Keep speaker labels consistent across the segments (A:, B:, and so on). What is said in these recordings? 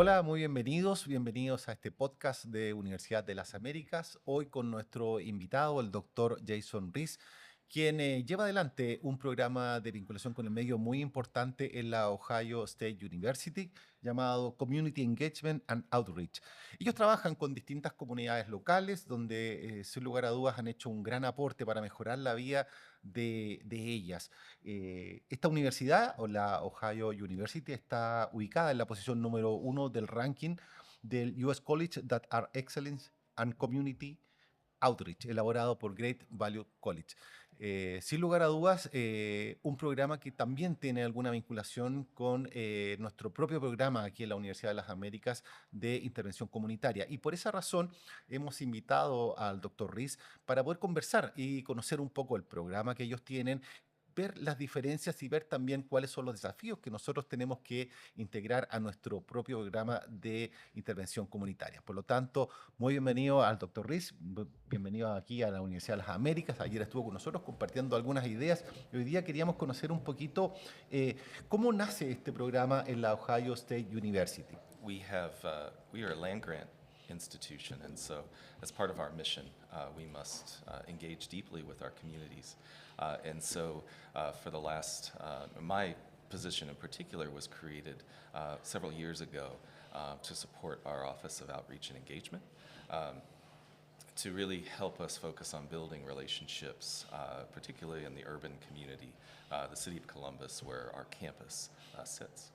A: Hola, muy bienvenidos a este podcast de Universidad de Las Américas. Hoy con nuestro invitado, el doctor Jason Reece, quien lleva adelante un programa de vinculación con el medio muy importante en la Ohio State University llamado Community Engagement and Outreach. Ellos trabajan con distintas comunidades locales donde, sin lugar a dudas, han hecho un gran aporte para mejorar la vida de ellas. Esta universidad, o la Ohio University, está ubicada en la posición número 1 del ranking del US College that are Excellence and Community Outreach, elaborado por Great Value College. Sin lugar a dudas, un programa que también tiene alguna vinculación con nuestro propio programa aquí en la Universidad de las Américas de intervención comunitaria. Y por esa razón hemos invitado al doctor Reece para poder conversar y conocer un poco el programa que ellos tienen, ver las diferencias y ver también cuáles son los desafíos que nosotros tenemos que integrar a nuestro propio programa de intervención comunitaria. Por lo tanto, muy bienvenido al doctor Reece, bienvenido aquí a la Universidad de las Américas. Ayer estuvo con nosotros compartiendo algunas ideas y hoy día queríamos conocer un poquito cómo nace este programa en la Ohio State University.
B: We are a land grant institution, and so as part of our mission, we must engage deeply with our communities. For the last, my position in particular was created several years ago to support our Office of Outreach and Engagement. To really help us focus on building relationships, particularly in the urban community, the city of Columbus, where our campus sits.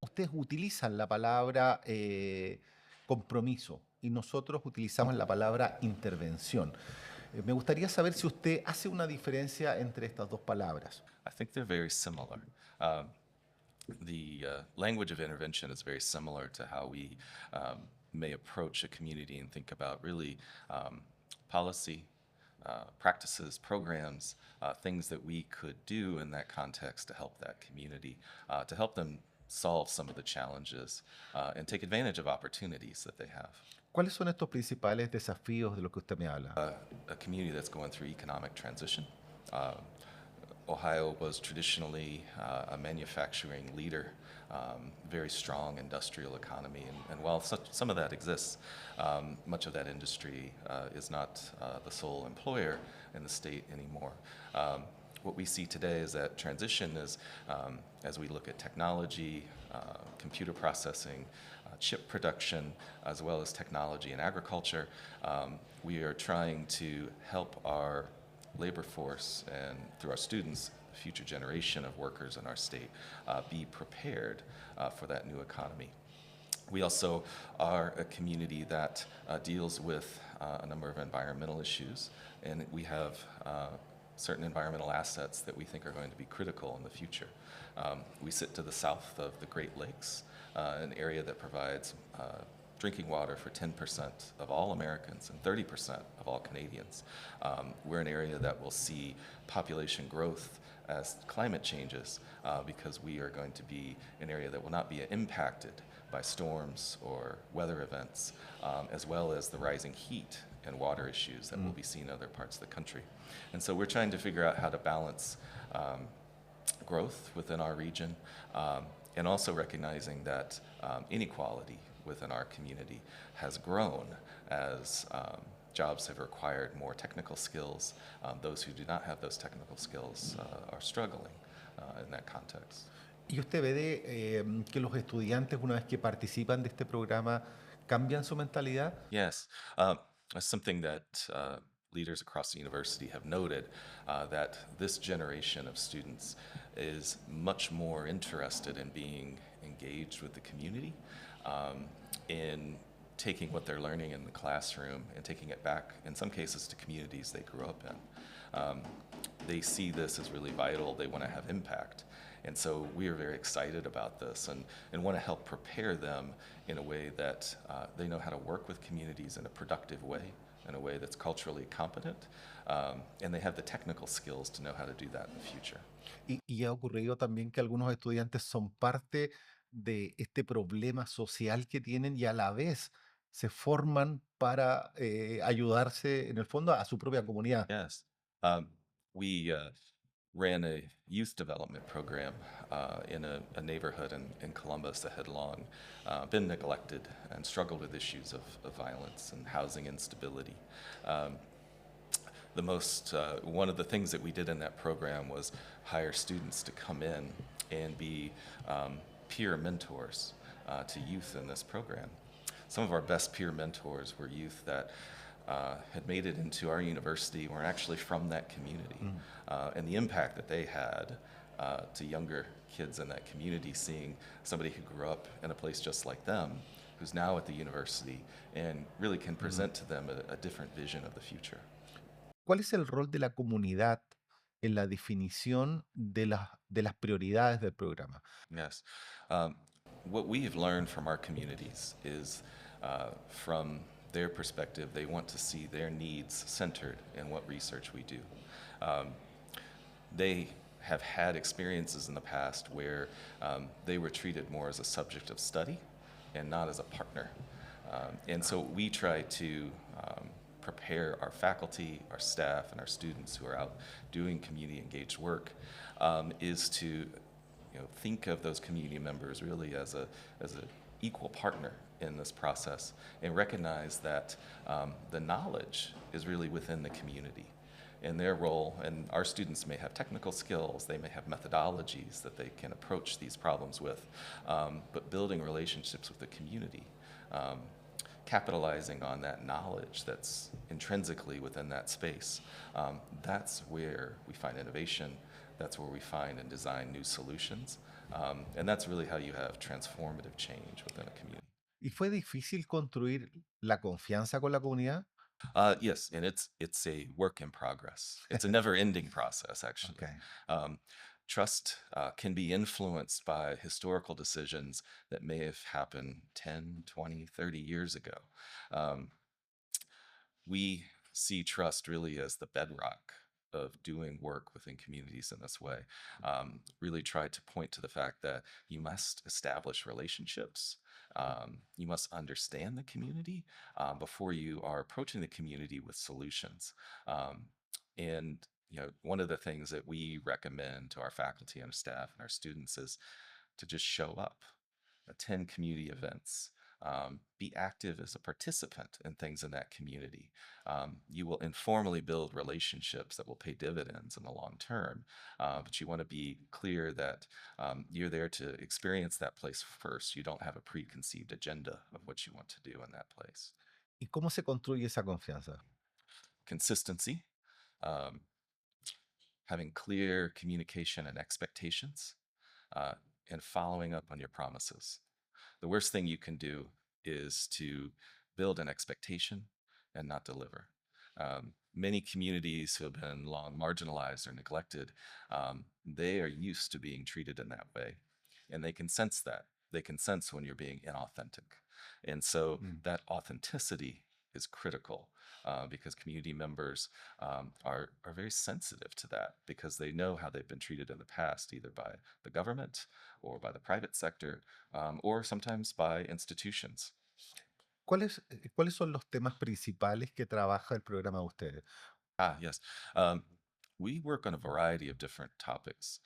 A: Ustedes utilizan la palabra compromiso y nosotros utilizamos la palabra intervención. Me gustaría saber si usted hace una diferencia entre estas dos palabras.
B: I think they're very similar. The language of intervention is very similar to how we may approach a community and think about really policy, practices, programs, things that we could do in that context to help that community, to help them solve some of the challenges and take advantage of opportunities that they have.
A: ¿Cuáles son estos principales desafíos de los que usted me habla?
B: A community that's going through economic transition. Ohio was traditionally a manufacturing leader, very strong industrial economy, and while some of that exists, much of that industry is not the sole employer in the state anymore. What we see today is that transition is, as we look at technology, computer processing, chip production, as well as technology and agriculture, we are trying to help our labor force and through our students, the future generation of workers in our state, be prepared for that new economy. We also are a community that deals with a number of environmental issues, and we have certain environmental assets that we think are going to be critical in the future. We sit to the south of the Great Lakes, an area that provides drinking water for 10% of all Americans and 30% of all Canadians. We're an area that will see population growth as climate changes because we are going to be an area that will not be impacted by storms or weather events, as well as the rising heat and water issues that will be seen in other parts of the country. And so we're trying to figure out how to balance growth within our region and also recognizing that inequality within our community has grown as jobs have required more technical skills. Those who do not have those technical skills are struggling in that context.
A: ¿Y usted ve que los estudiantes, una vez que participan de este programa, cambian su mentalidad?
B: Yes, that's something that leaders across the university have noted, that this generation of students is much more interested in being engaged with the community, in taking what they're learning in the classroom and taking it back, in some cases, to communities they grew up in. They see this as really vital. They want to have impact. And so we are very excited about this and want to help prepare them in a way that they know how to work with communities in a productive way, in a way that's culturally competent, and they have the technical skills to know how to do that in the future.
A: Y ha ocurrido también que algunos estudiantes son parte de este problema social que tienen y a la vez se forman para ayudarse, en el fondo, a su propia comunidad.
B: Yes. Um, we ran a youth development program in a neighborhood in Columbus that had long been neglected and struggled with issues of violence and housing instability. Um, One of the things that we did in that program was hire students to come in and be peer mentors to youth in this program. Some of our best peer mentors were youth that had made it into our university, were actually from that community. And the impact that they had to younger kids in that community, seeing somebody who grew up in a place just like them, who's now at the university, and really can present to them a different vision of the future.
A: ¿Cuál es el rol de la comunidad en la definición de las prioridades del programa?
B: Yes. Um, what we have learned from our communities is from their perspective, they want to see their needs centered in what research we do. Um, they have had experiences in the past where they were treated more as a subject of study and not as a partner. And so we try to prepare our faculty, our staff, and our students who are out doing community engaged work is to think of those community members really as a equal partner in this process and recognize that the knowledge is really within the community and their role. And our students may have technical skills, they may have methodologies that they can approach these problems with, but building relationships with the community, capitalizing on that knowledge that's intrinsically within that space, that's where we find innovation, that's where we find and design new solutions, and that's really how you have transformative change within a community.
A: ¿Y fue difícil construir la confianza con la comunidad?
B: Yes, and it's a work in progress. It's a never-ending process, actually.
A: Okay.
B: Um, Trust can be influenced by historical decisions that may have happened 10, 20, 30 years ago. Um, we see trust really as the bedrock of doing work within communities in this way. Really try to point to the fact that you must establish relationships. You must understand the community before you are approaching the community with solutions. And one of the things that we recommend to our faculty and staff and our students is to just show up, attend community events, be active as a participant in things in that community. You will informally build relationships that will pay dividends in the long term, but you want to be clear that you're there to experience that place first. You don't have a preconceived agenda of what you want to do in that place.
A: ¿Y cómo se construye esa confianza?
B: Consistency, um, having clear communication and expectations, uh, and following up on your promises. The worst thing you can do is to build an expectation and not deliver. Many communities who have been long marginalized or neglected, they are used to being treated in that way, and they can sense that. They can sense when you're being inauthentic. And so that authenticity is critical because community members are very sensitive to that because they know how they've been treated in the past, either by the government or by the private sector, or sometimes by institutions.
A: ¿Cuáles son los temas principales que trabaja el programa de ustedes?
B: Yes. Um, we work on a variety of different topics.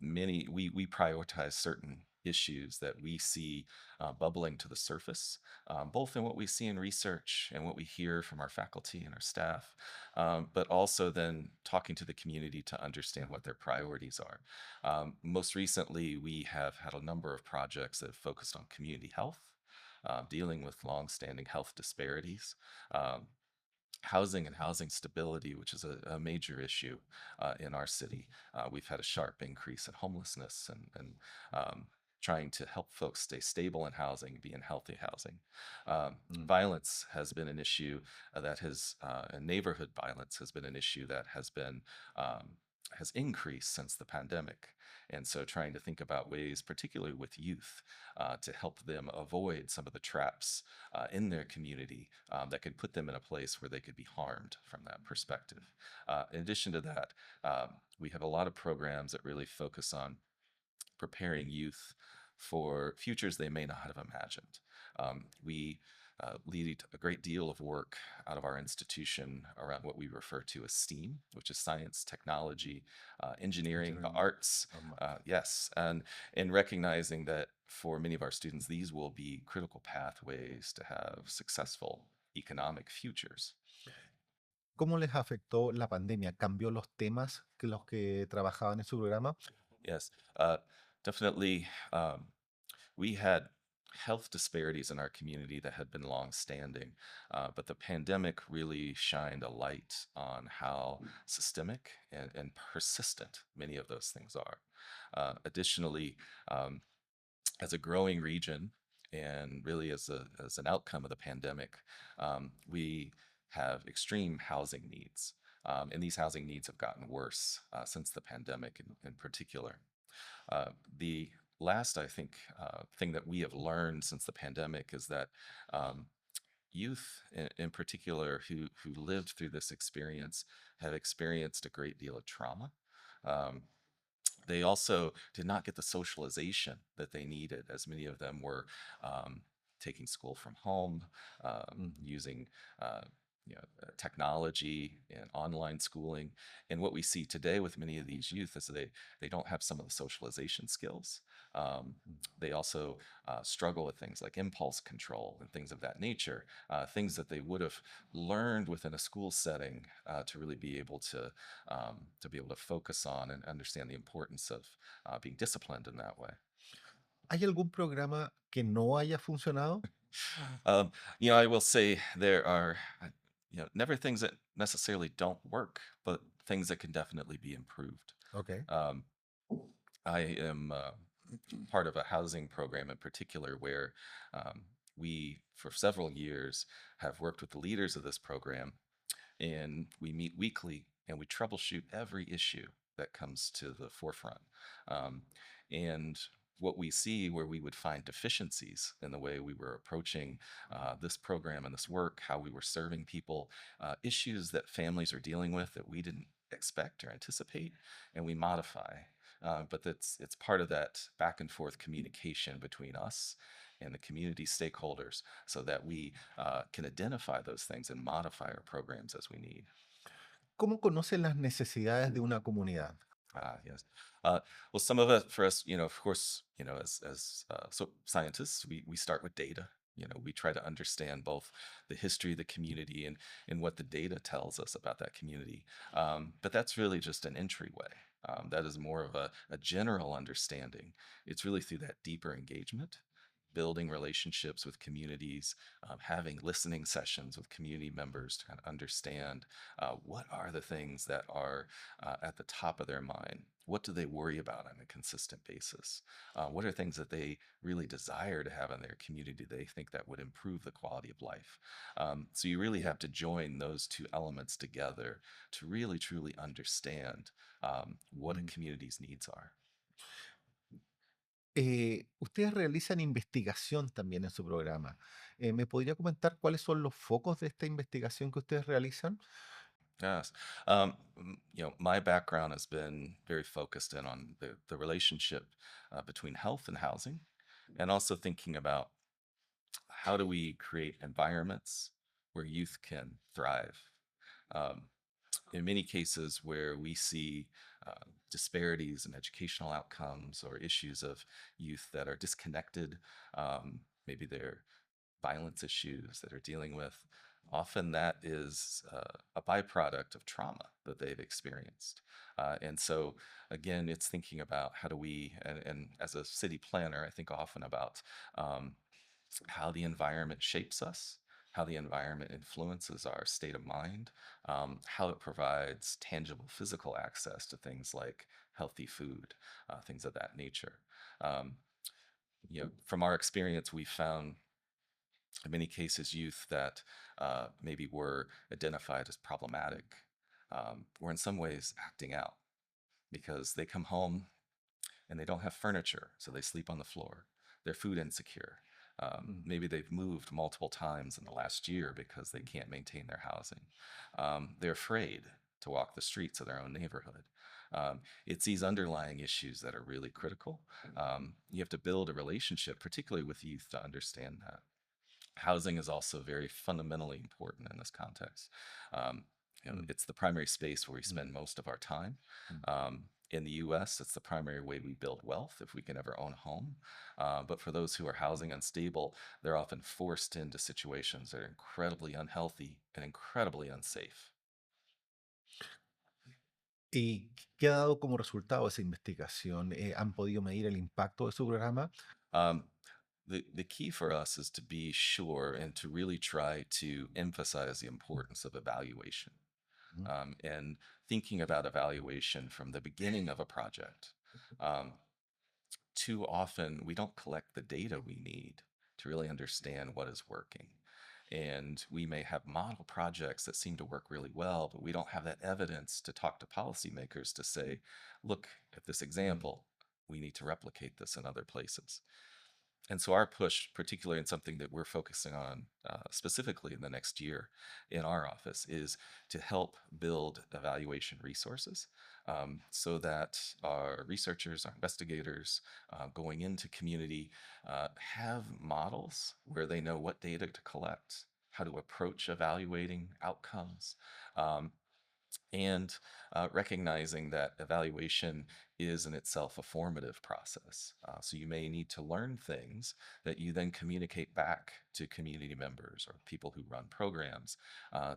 B: We prioritize certain issues that we see bubbling to the surface, both in what we see in research and what we hear from our faculty and our staff, but also then talking to the community to understand what their priorities are. Most recently, we have had a number of projects that have focused on community health, dealing with longstanding health disparities. Housing and housing stability, which is a major issue in our city. We've had a sharp increase in homelessness and trying to help folks stay stable in housing, be in healthy housing. Violence has been an issue and neighborhood violence has been an issue that has increased since the pandemic. And so trying to think about ways, particularly with youth, to help them avoid some of the traps in their community that could put them in a place where they could be harmed from that perspective. In addition to that, we have a lot of programs that really focus on preparing youth for futures they may not have imagined. We lead a great deal of work out of our institution around what we refer to as STEAM, which is science, technology, engineering, the
A: Engineering,
B: arts.
A: um,
B: Yes, and in recognizing that for many of our students, these will be critical pathways to have successful economic futures.
A: ¿Cómo les afectó la pandemia? ¿Cambió los temas que los que trabajaban en su programa?
B: Yes, definitely. We had health disparities in our community that had been long-standing, but the pandemic really shined a light on how systemic and persistent many of those things are. Additionally, um, as a growing region, and really as an outcome of the pandemic, we have extreme housing needs. And these housing needs have gotten worse since the pandemic in particular. The last, I think, thing that we have learned since the pandemic is that um, youth, in particular, who lived through this experience, have experienced a great deal of trauma. Um, they also did not get the socialization that they needed, as many of them were um, taking school from home, using uh, technology and online schooling. And what we see today with many of these youth is they don't have some of the socialization skills. Um, they also struggle with things like impulse control and things of that nature, things that they would have learned within a school setting to really be able to focus on and understand the importance of being disciplined in that way.
A: ¿Hay algún programa que no haya funcionado?
B: Um, I will say there are, never things that necessarily don't work, but things that can definitely be improved.
A: Ok.
B: Um, I am part of a housing program in particular where we, for several years, have worked with the leaders of this program, and we meet weekly and we troubleshoot every issue that comes to the forefront. Um, and what we see where we would find deficiencies in the way we were approaching this program and this work, how we were serving people, issues that families are dealing with that we didn't expect or anticipate, and we modify. But it's part of that back and forth communication between us and the community stakeholders so that we can identify those things and modify our programs as we need.
A: ¿Cómo conocen las necesidades de una comunidad?
B: Yes. Well, some of it for us, of course, as scientists, we start with data. We try to understand both the history of the community and what the data tells us about that community. But that's really just an entryway. That is more of a general understanding. It's really through that deeper engagement, building relationships with communities, having listening sessions with community members to kind of understand what are the things that are at the top of their mind. What do they worry about on a consistent basis? What are things that they really desire to have in their community they think that would improve the quality of life? So you really have to join those two elements together to really truly understand what a
A: Mm.
B: community's needs are.
A: Ustedes realizan investigación también en su programa. ¿Me podría comentar cuáles son los focos de esta investigación que ustedes realizan?
B: Yes. My background has been very focused in on the relationship between health and housing, and also thinking about how do we create environments where youth can thrive. Um, in many cases where we see disparities in educational outcomes or issues of youth that are disconnected, maybe they're violence issues that are dealing with, often that is a byproduct of trauma that they've experienced. And so, again, it's thinking about how do we, and as a city planner, I think often about how the environment shapes us, how the environment influences our state of mind, how it provides tangible physical access to things like healthy food, things of that nature. Um, from our experience, we found in many cases, youth that maybe were identified as problematic were in some ways acting out because they come home and they don't have furniture, so they sleep on the floor. They're food insecure.
A: Mm.
B: Maybe they've moved multiple times in the last year because they can't maintain their housing. They're afraid to walk the streets of their own neighborhood. It's these underlying issues that are really critical. You have to build a relationship, particularly with youth, to understand that. Housing is also very fundamentally important in this context.
A: Mm,
B: It's the primary space where we
A: mm,
B: spend most of our time.
A: mm.
B: In the US, it's the primary way we build wealth if we can ever own a home. But for those who are housing unstable, they're often forced into situations that are incredibly unhealthy and incredibly unsafe.
A: ¿Y qué ha dado como resultado esa investigación? ¿Han podido medir el impacto de su programa?
B: Um, the key for us is to be sure and to really try to emphasize the importance of evaluation.
A: Mm,
B: And thinking about evaluation from the beginning of a project. Um, Too often, we don't collect the data we need to really understand what is working. And we may have model projects that seem to work really well, but we don't have that evidence to talk to policymakers to say, look at this
A: mm.
B: example. We need to replicate this in other places. And so our push, particularly in something that we're focusing on specifically in the next year in our office, is to help build evaluation resources so that our researchers, our investigators going into community have models where they know what data to collect, how to approach evaluating outcomes, um, and recognizing that evaluation is in itself a formative process. So you may need to learn things that you then communicate back to community members or people who run programs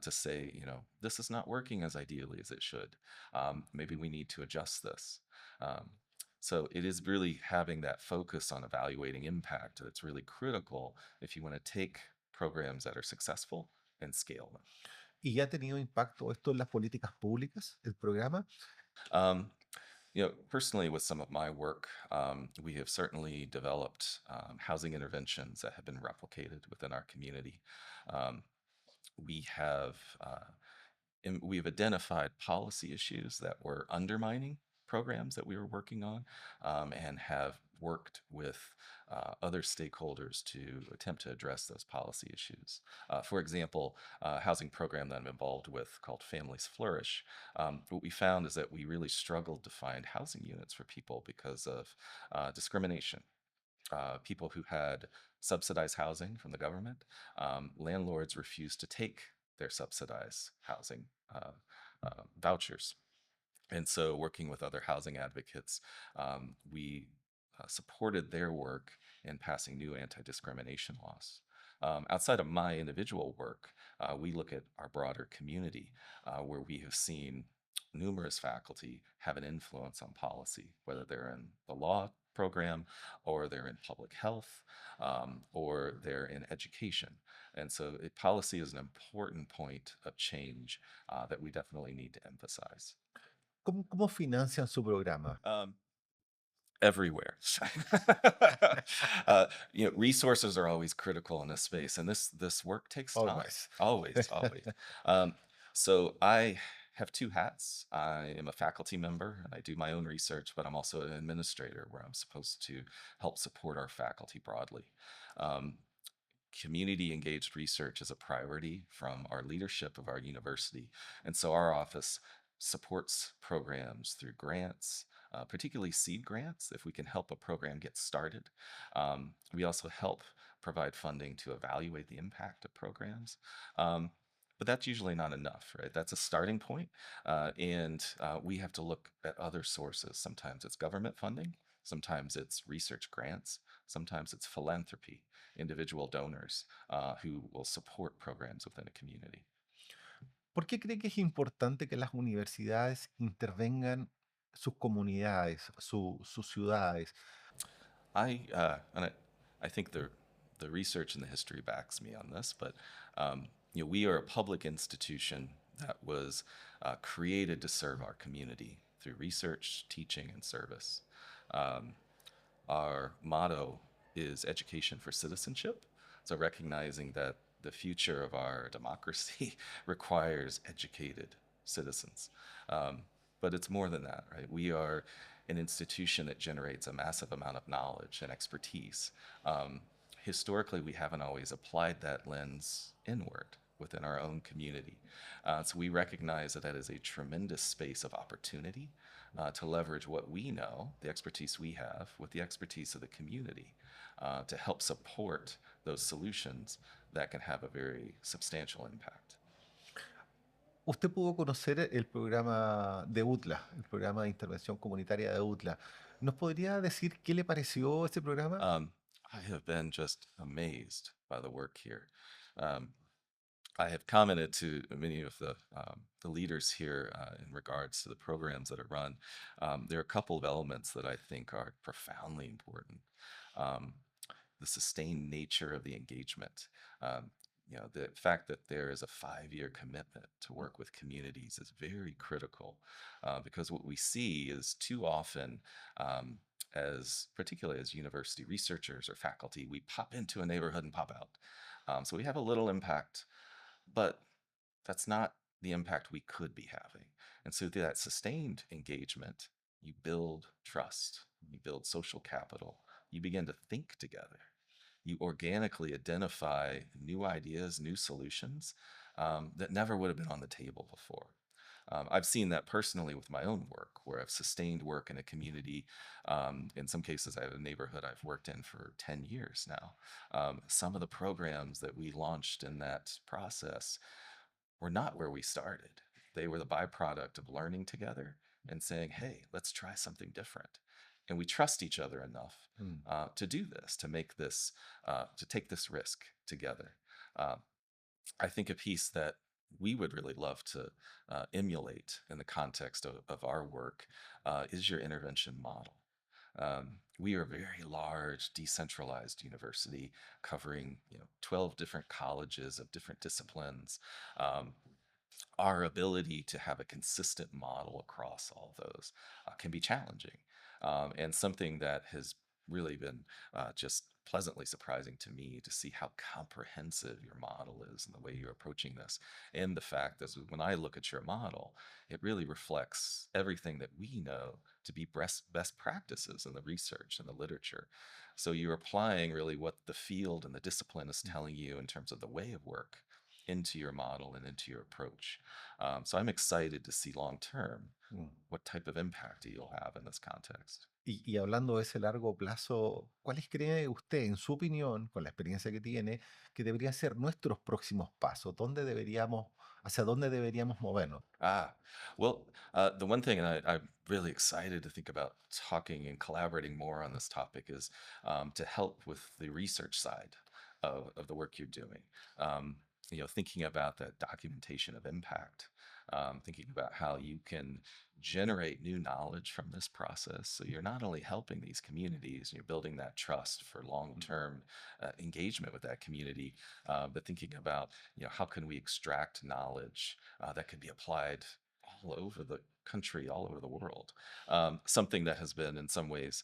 B: to say, this is not working as ideally as it should. Maybe we need to adjust this. Um, so it is really having that focus on evaluating impact that's really critical if you want to take programs that are successful and scale them.
A: ¿Y ha tenido impacto esto en las políticas públicas, el programa?
B: Um, Personally, with some of my work, we have certainly developed housing interventions that have been replicated within our community. Um, we have and we've identified policy issues that were undermining programs that we were working on, and have worked with other stakeholders to attempt to address those policy issues. For example, a housing program that I'm involved with called Families Flourish, what we found is that we really struggled to find housing units for people because of discrimination. People who had subsidized housing from the government, landlords refused to take their subsidized housing vouchers. And so, working with other housing advocates, we supported their work in passing new anti discrimination laws. Outside of my individual work, we look at our broader community where we have seen numerous faculty have an influence on policy, whether they're in the law program or they're in public health or they're in education. And so, policy is an important point of change that we definitely need to emphasize.
A: ¿Cómo financian su programa?
B: Um, Everywhere. Resources are always critical in this space, and this work takes time.
A: Always.
B: Always, always. Um, so I have two hats. I am a faculty member, and I do my own research, but I'm also an administrator, where I'm supposed to help support our faculty broadly. Um, Community engaged research is a priority from our leadership of our university. And so our office supports programs through grants, particularly seed grants, if we can help a program get started. We also help provide funding to evaluate the impact of programs. But that's usually not enough, right? That's a starting point. And we have to look at other sources. Sometimes it's government funding, sometimes it's research grants, sometimes it's philanthropy, individual donors who will support programs within a community.
A: ¿Por qué cree que es importante que las universidades intervengan sus comunidades, sus ciudades?
B: I think the research and the history backs me on this, but we are a public institution that was created to serve our community through research, teaching, and service. Um, our motto is education for citizenship. So recognizing that the future of our democracy requires educated citizens. Um, but it's more than that, right? We are an institution that generates a massive amount of knowledge and expertise. Um, Historically, we haven't always applied that lens inward within our own community. So we recognize that that is a tremendous space of opportunity to leverage what we know, the expertise we have, with the expertise of the community to help support those solutions that can have a very substantial impact.
A: Usted pudo conocer el programa de UTLA, el programa de intervención comunitaria de UTLA. ¿Nos podría decir qué le pareció este programa?
B: Um, I have been just amazed by the work here. Um, I have commented to many of the leaders here in regards to the programs that are run. There are a couple of elements that I think are profoundly important. Um, the sustained nature of the engagement. The fact that there is a 5-year commitment to work with communities is very critical because what we see is too often, as particularly as university researchers or faculty, we pop into a neighborhood and pop out. So we have a little impact, but that's not the impact we could be having. And so through that sustained engagement, you build trust, you build social capital, you begin to think together, you organically identify new ideas, new solutions that never would have been on the table before. I've seen that personally with my own work, where I've sustained work in a community. In some cases, I have a neighborhood I've worked in for 10 years now. Some of the programs that we launched in that process were not where we started. They were the byproduct of learning together and saying, hey, let's try something different. And we trust each other enough to do this, to make this, to take this risk together. I think a piece that we would really love to emulate in the context of our work is your intervention model. We are a very large, decentralized university covering 12 different colleges of different disciplines. Our ability to have a consistent model across all those can be challenging, and something that has really been just pleasantly surprising to me to see how comprehensive your model is and the way you're approaching this. And the fact that when I look at your model, it really reflects everything that we know to be best practices in the research and the literature. So you're applying really what the field and the discipline is telling you in terms of the way of work into your model and into your approach. So I'm excited to see long term
A: Mm.
B: what type of impact you'll have in this context.
A: Y hablando de ese largo plazo, ¿cuáles cree usted, en su opinión, con la experiencia que tiene, que deberían ser nuestros próximos pasos? ¿Hacia dónde deberíamos movernos?
B: The one thing, and I'm really excited to think about talking and collaborating more on this topic, is to help with the research side of the work you're doing. Thinking about that documentation of impact, thinking about how you can generate new knowledge from this process. So you're not only helping these communities, you're building that trust for long-term engagement with that community, but thinking about, how can we extract knowledge that can be applied all over the country, all over the world. Something that has been in some ways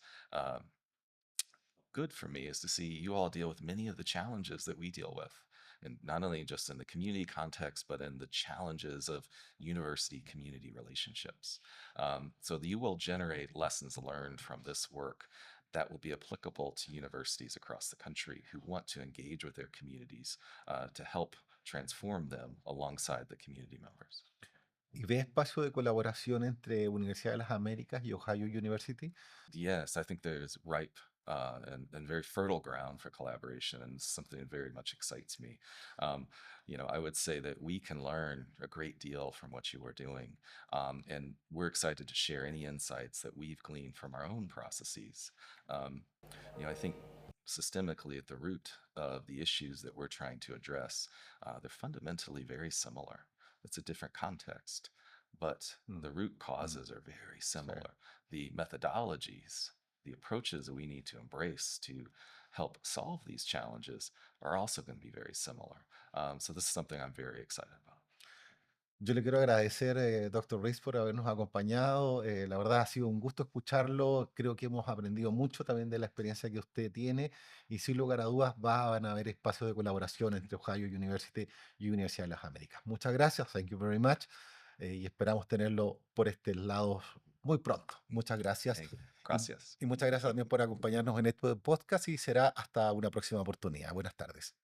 B: good for me is to see you all deal with many of the challenges that we deal with, and not only just in the community context, but in the challenges of university community relationships. So that you will generate lessons learned from this work that will be applicable to universities across the country who want to engage with their communities to help transform them alongside the community members.
A: ¿Y ve espacio de colaboración entre Universidad de las Américas y Ohio University?
B: Yes, I think there's ripe and very fertile ground for collaboration, and something that very much excites me. I would say that we can learn a great deal from what you are doing, and we're excited to share any insights that we've gleaned from our own processes. I think systemically at the root of the issues that we're trying to address, they're fundamentally very similar. It's a different context, but the root causes are very similar. The methodologies, the approaches that we need to embrace to help solve these challenges are also going to be very similar. So this is something I'm very excited about.
A: Yo le quiero agradecer, Dr. Reece, por habernos acompañado. La verdad ha sido un gusto escucharlo. Creo que hemos aprendido mucho también de la experiencia que usted tiene y sin lugar a dudas van a haber espacios de colaboración entre Ohio University y Universidad de las Américas. Muchas gracias, thank you very much, y esperamos tenerlo por este lado muy pronto. Muchas gracias.
B: Gracias.
A: Y muchas gracias también por acompañarnos en este podcast y será hasta una próxima oportunidad. Buenas tardes.